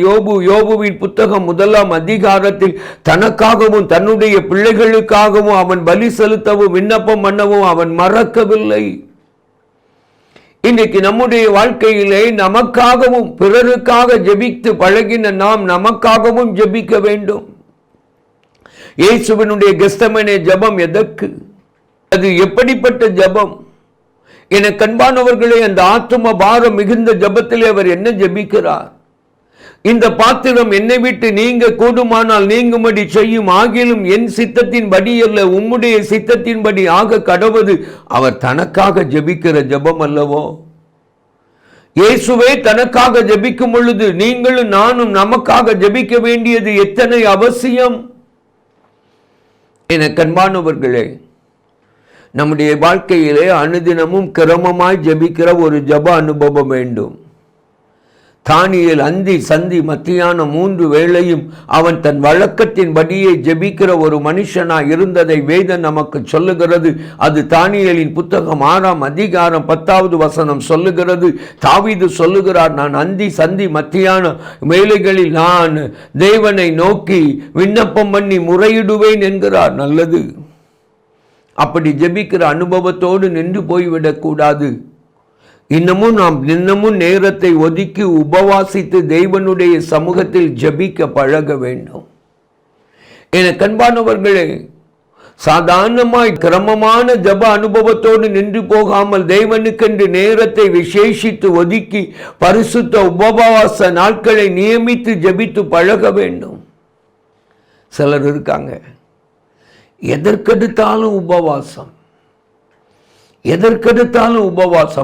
யோபுவின் புத்தகம் 1ஆம் அதிகாரத்தில் தனக்காகவும் தன்னுடைய பிள்ளைகளுக்காகவும் அவன் பலி செலுத்தவும் விண்ணப்பம் பண்ணவும் அவன் மறக்கவில்லை. இன்றைக்கு நம்முடைய வாழ்க்கையிலே நமக்காகவும் பிறருக்காக ஜெபித்து பழகின நாம் நமக்காகவும் ஜெபிக்க வேண்டும். இயேசுவினுடைய கெத்செமனே ஜெபம் எதற்கு? அது எப்படிப்பட்ட ஜெபம்? என கண்பானவர்களே, அந்த ஆத்தும பாரம் மிகுந்த ஜெபத்திலே அவர் என்ன ஜெபிக்கிறார்? இந்த பாத்திரம் என்னை விட்டு நீங்க கூடுமானால் நீங்கும்படி செய்யும், ஆகிலும் என் சித்தத்தின்படி அல்ல உம்முடைய சித்தத்தின்படி ஆக கடவது. அவர் தனக்காக ஜெபிக்கிற ஜெபம் அல்லவோ? இயேசுவே தனக்காக ஜெபிக்கும் பொழுது நீங்களும் நானும் நமக்காக ஜெபிக்க வேண்டியது எத்தனை அவசியம்? என கண்பானவர்களே, நம்முடைய வாழ்க்கையிலே அனுதினமும் கிரமமாய் ஜெபிக்கிற ஒரு ஜெப அனுபவம் வேண்டும். தானியேல் அந்தி சந்தி மத்தியான 3 வேளையும் அவன் தன் வழக்கத்தின்படியே ஜெபிக்கிற ஒரு மனுஷனாய் இருந்ததை வேதம் நமக்கு சொல்லுகிறது. அது தானியேலின் புத்தகம் 6ஆம் அதிகாரம் 10வது வசனம் சொல்லுகிறது. தாவீது சொல்லுகிறார், நான் அந்தி சந்தி மத்தியான வேளைகளில் நான் தேவனை நோக்கி விண்ணப்பம் பண்ணி முறையிடுவேன் என்கிறார். நல்லது. அப்படி ஜெபிக்கிற அனுபவத்தோடு நின்று போய்விடக்கூடாது. இன்னமும் நேரத்தை ஒதுக்கி உபவாசித்து தேவனுடைய சமூகத்தில் ஜெபிக்க பழக வேண்டும். என கண்பானவர்களே, சாதாரணமாய் கிரமமான ஜெப அனுபவத்தோடு நின்று போகாமல் தேவனுக்கென்று நேரத்தை விசேஷித்து ஒதுக்கி பரிசுத்த உபவாச நாட்களை நியமித்து ஜெபித்து பழக வேண்டும். சிலர் இருக்காங்க, எதற்கெடுத்தாலும் உபவாசம்.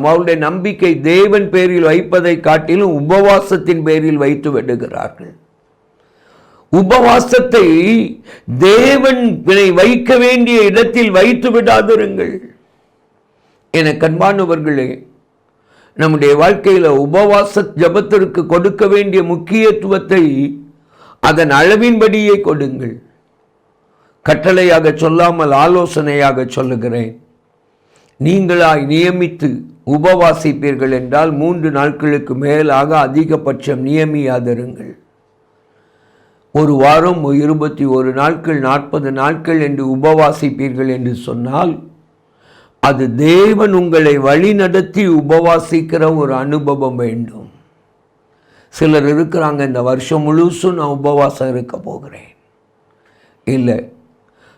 அவருடைய நம்பிக்கை தேவன் பேரில் வைப்பதை காட்டிலும் உபவாசத்தின் பேரில் வைத்து விடுகிறார்கள். உபவாசத்தை தேவன் வைக்க வேண்டிய இடத்தில் வைத்து விடாதிருங்கள். என கண்பானவர்களே, நம்முடைய வாழ்க்கையில் உபவாச ஜெபத்திற்கு கொடுக்க வேண்டிய முக்கியத்துவத்தை அதன் அளவின்படியே கொடுங்கள். கட்டளையாக சொல்லாமல் ஆலோசனையாக சொல்லுகிறேன். நீங்களாய் நியமித்து உபவாசிப்பீர்கள் என்றால் 3 நாட்களுக்கு மேலாக அதிகபட்சம் நியமியாதிருங்கள். ஒரு வாரம் 21 நாட்கள் 40 நாட்கள் என்று உபவாசிப்பீர்கள் என்று சொன்னால் அது தேவன் உங்களை வழி நடத்தி உபவாசிக்கிற ஒரு அனுபவம் வேண்டும். சிலர் இருக்கிறாங்க, இந்த வருஷம் முழுசும் நான் உபவாசம் இருக்க போகிறேன். இல்லை,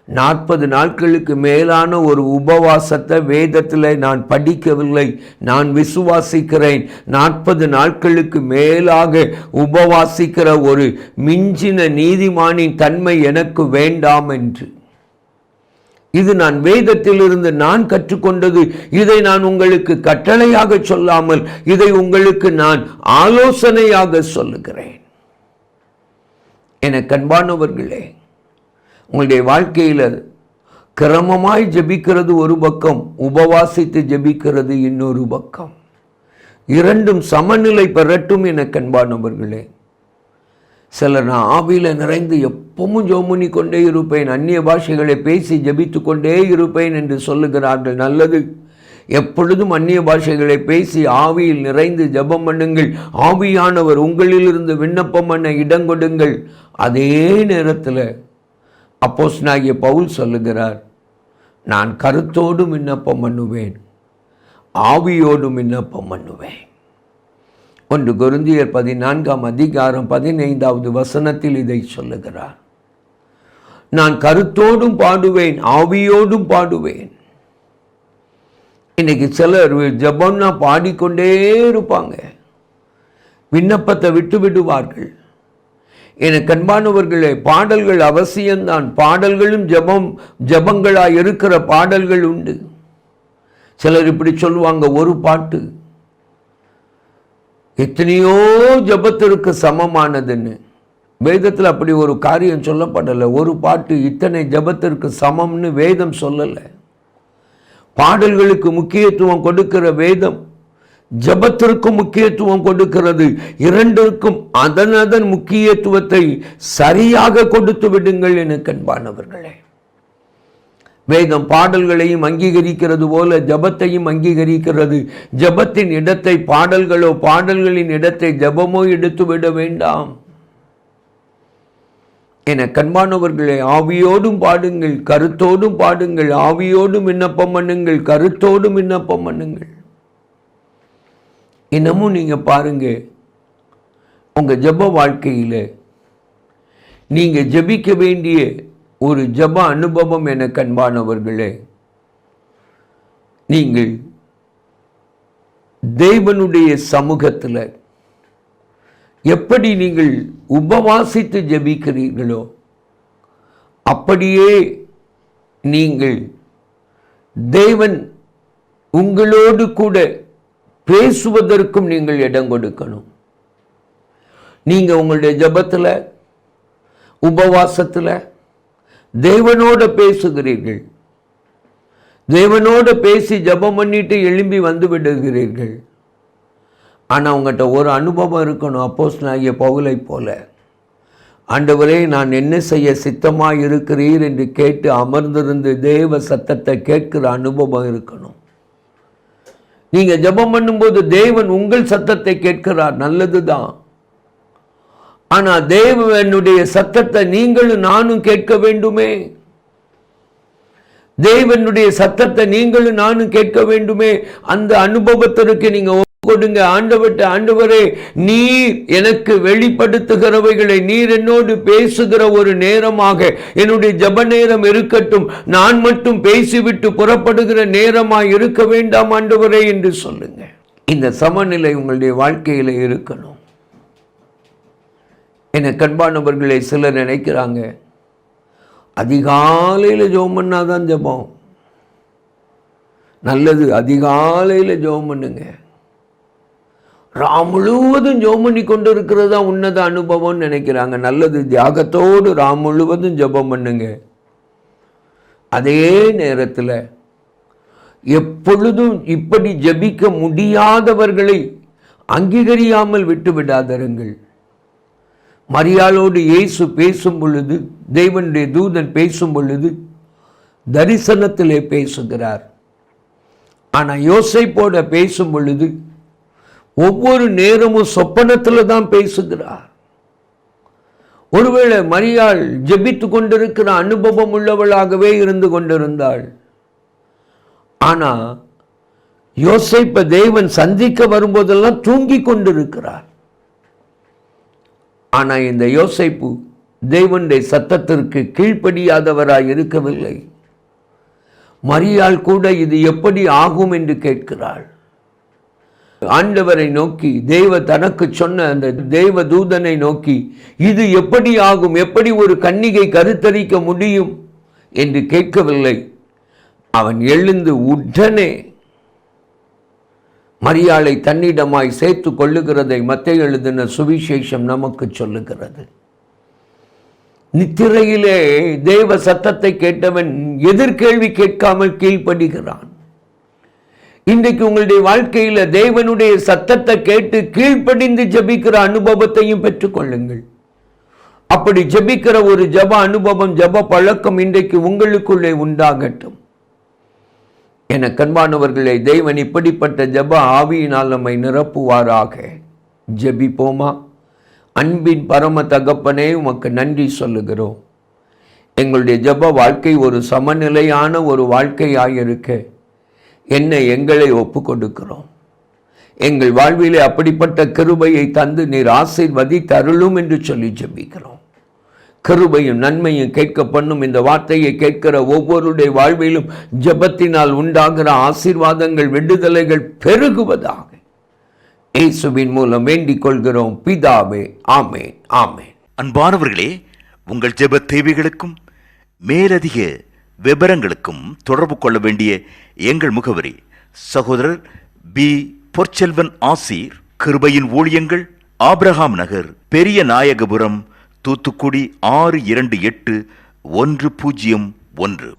40 நாட்களுக்கு மேலான ஒரு உபவாசத்தை வேதத்தில் நான் படிக்கவில்லை. நான் விசுவாசிக்கிறேன் 40 நாட்களுக்கு மேலாக உபவாசிக்கிற ஒரு மிஞ்சின நீதிமானின் தன்மை எனக்கு வேண்டாம் என்று. இது நான் வேதத்திலிருந்து நான் கற்றுக்கொண்டது. இதை நான் உங்களுக்கு கட்டளையாக சொல்லாமல் இதை உங்களுக்கு நான் ஆலோசனையாக சொல்லுகிறேன். என கண்பானவர்களே, உங்களுடைய வாழ்க்கையில் கிரமமாய் ஜெபிக்கிறது ஒரு பக்கம், உபவாசித்து ஜெபிக்கிறது இன்னொரு பக்கம். இரண்டும் சமநிலை பெறட்டும். என கண்பானவர்களே, சிலர் நான் ஆவியில் நிறைந்து எப்பவும் ஜோமுனி கொண்டே இருப்பேன், அந்நிய பாஷைகளை பேசி ஜெபித்து கொண்டே இருப்பேன் என்று சொல்லுகிறார்கள். நல்லது. எப்பொழுதும் அந்நிய பாஷைகளை பேசி ஆவியில் நிறைந்து ஜெபம் பண்ணுங்கள். ஆவியானவர் உங்களிலிருந்து விண்ணப்பம் பண்ண இடம் கொடுங்கள். அதே நேரத்தில் அப்போஸ்தலனாகிய பவுல் சொல்லுகிறார், நான் கருத்தோடும் விண்ணப்பம் பண்ணுவேன், ஆவியோடும் விண்ணப்பம் பண்ணுவேன். 1 கொரிந்தியர் 14ஆம் அதிகாரம் 15வது வசனத்தில் இதை சொல்லுகிறார். நான் கருத்தோடும் பாடுவேன், ஆவியோடும் பாடுவேன். இன்னைக்கு சிலர் ஜெபம்னா பாடிக்கொண்டே இருப்பாங்க, விண்ணப்பத்தை விட்டு விடுவார்கள். என கண்பானவர்களே, பாடல்கள் அவசியம்தான். பாடல்களும் ஜெபங்களாய் இருக்கிற பாடல்கள் உண்டு. சிலர் இப்படி சொல்லுவாங்க, ஒரு பாட்டு எத்தனையோ ஜெபத்திற்கு சமமானதுன்னு. வேதத்தில் அப்படி ஒரு காரியம் சொல்லப்படலை. ஒரு பாட்டு இத்தனை ஜெபத்திற்கு சமம்னு வேதம் சொல்லலை. பாடல்களுக்கு முக்கியத்துவம் கொடுக்கிற வேதம் ஜபத்திற்கும் முக்கியத்துவம் கொடுக்கிறது. இரண்டிற்கும் அதன் முக்கியத்துவத்தை சரியாக கொடுத்து விடுங்கள் என அன்பானவர்களே. வேதம் பாடல்களையும் அங்கீகரிக்கிறது போல ஜபத்தையும் அங்கீகரிக்கிறது. ஜபத்தின் இடத்தை பாடல்களோ, பாடல்களின் இடத்தை ஜபமோ எடுத்துவிட வேண்டாம் என கண்பானவர்களே. ஆவியோடும் பாடுங்கள், கருத்தோடும் பாடுங்கள். ஆவியோடும் விண்ணப்பம் பண்ணுங்கள், கருத்தோடும் விண்ணப்பம் பண்ணுங்கள். இன்னமும் நீங்க பாருங்க, உங்க ஜப வாழ்க்கையில நீங்க ஜபிக்க வேண்டிய ஒரு ஜப அனுபவம் என கண்பானவர்களே, நீங்கள் தேவனுடைய சமூகத்தில் எப்படி நீங்கள் உபவாசித்து ஜபிக்கிறீர்களோ அப்படியே நீங்கள் தேவன் உங்களோடு கூட பேசுவதற்கும் நீங்கள் இடம் கொடுக்கணும். நீங்க உங்களுடைய ஜபத்தில், உபவாசத்தில் தேவனோட பேசுகிறீர்கள். தேவனோட பேசி ஜபம் பண்ணிட்டு எழும்பி வந்து விடுகிறீர்கள். ஆனால் உங்கள்கிட்ட ஒரு அனுபவம் இருக்கணும். அப்போஸ்தலனாகிய பவுலை போல, ஆண்டவரே நான் என்ன செய்ய சித்தமாக இருக்கிறீர் என்று கேட்டு அமர்ந்திருந்து தேவ சத்தத்தை கேட்கிற அனுபவம் இருக்கணும். நீங்க ஜபம் பண்ணும்போது தேவன் உங்கள் சத்தத்தை கேட்கிறார், நல்லதுதான். ஆனா தேவனுடைய சத்தத்தை நீங்களும் நானும் கேட்க வேண்டுமே. தேவனுடைய சத்தத்தை நீங்களும் நானும் கேட்க வேண்டுமே. அந்த அனுபவத்திற்கு நீங்க கொடுங்க. ஆண்டவரே, நீர் எனக்கு வெளிப்படுத்துகிறவைகளை நீர் என்னோடு பேசுகிற ஒரு நேரமாக என்னுடைய ஜப நேரம் இருக்கட்டும். நான் மட்டும் பேசிவிட்டு புறப்படுகிற நேரமாக இருக்க வேண்டாம் ஆண்டவரே என்று சொல்லுங்க. இந்த சமநிலை உங்களுடைய வாழ்க்கையில் இருக்கணும். என கண்பானவர்களை சிலர் நினைக்கிறாங்க, அதிகாலையில் ஜெபம் பண்ணாதான் ஜெபம். நல்லது, அதிகாலையில் ஜெபம் பண்ணுங்க. முழுவதும் ஜெபம் பண்ணி கொண்டு இருக்கிறது தான் உன்னத அனுபவம்னு நினைக்கிறாங்க. நல்லது, தியாகத்தோடு முழுவதும் ஜெபம் பண்ணுங்க. அதே நேரத்தில் எப்பொழுதும் இப்படி ஜெபிக்க முடியாதவர்களை அங்கீகரியாமல் விட்டு விடாதருங்கள். மரியாளோடு இயேசு பேசும் பொழுது, தேவனுடைய தூதன் பேசும் பொழுது தரிசனத்திலே பேசுகிறார். ஆனால் யோசேப்போட பேசும் பொழுது ஒவ்வொரு நேரமும் சொப்பனத்தில் தான் பேசுகிறார். ஒருவேளை மரியாள் ஜெபித்து கொண்டிருக்கிற அனுபவம் உள்ளவளாகவே இருந்து கொண்டிருந்தாள். ஆனா யோசேப்பை தேவன் சந்திக்க வரும்போதெல்லாம் தூங்கி கொண்டிருக்கிறார். ஆனா இந்த யோசேப்பு தேவனுடைய சத்தத்திற்கு கீழ்ப்படியாதவராய் இருக்கவில்லை. மரியாள் கூட இது எப்படி ஆகும் என்று கேட்கிறாள். ஆண்டவரை நோக்கி, தேவ தனக்கு சொன்ன அந்த தேவ தூதனை நோக்கி, இது எப்படி ஆகும், எப்படி ஒரு கன்னிகை கருத்தரிக்க முடியும் என்று கேட்கவில்லை. அவன் எழுந்து உடனே மரியாளை தன்னிடமாய் சேர்த்து கொள்ளுகிறதை மத்தேயு எழுதின சுவிசேஷம் நமக்கு சொல்லுகிறது. நித்திரையிலே தேவ சத்தத்தை கேட்டவன் எதிர்கேள்வி கேட்காமல் கீழ்ப்படுகிறான். இன்றைக்கு உங்களுடைய வாழ்க்கையில தேவனுடைய சத்தத்தை கேட்டு கீழ்ப்படிந்து ஜபிக்கிற அனுபவத்தையும் பெற்றுக்கொள்ளுங்கள். அப்படி ஜபிக்கிற ஒரு ஜப அனுபவம், ஜப பழக்கம் இன்றைக்கு உங்களுக்குள்ளே உண்டாகட்டும். என கண்பானவர்களே, தேவன் இப்படிப்பட்ட ஜப ஆவியினால் நம்மை நிரப்புவாராக. ஜபிப்போமா? அன்பின் பரம தகப்பனே, உமக்கு நன்றி சொல்லுகிறோம். எங்களுடைய ஜப வாழ்க்கை ஒரு சமநிலையான ஒரு வாழ்க்கையாயிருக்க எங்களை ஒப்பு கொடுக்கிறோம். எங்கள் வாழ்விலே அப்படிப்பட்ட கிருபையை தந்து நீர் ஆசீர்வதித்து அருளும் என்று சொல்லி ஜெபிக்கிறோம். கிருபையும் நன்மையும் கேட்க பண்ணும் இந்த வார்த்தையை கேட்கிற ஒவ்வொருடைய வாழ்விலும் ஜெபத்தினால் உண்டாகிற ஆசீர்வாதங்கள், விடுதலைகள் பெருகுவதாக இயேசுவின் மூலம் வேண்டிக் கொள்கிறோம் பிதாவே. ஆமென், ஆமென். அன்பானவர்களே, உங்கள் ஜெப தேவைகளுக்கும் மேலதிக விவரங்களுக்கும் தொடர்பு கொள்ள வேண்டிய எங்கள் முகவரி: சகோதரர் பி. பொற்செல்வன் ஆசீர், கிருபையின் ஊழியங்கள், ஆபிரகாம் நகர், பெரிய நாயகபுரம், தூத்துக்குடி 628101.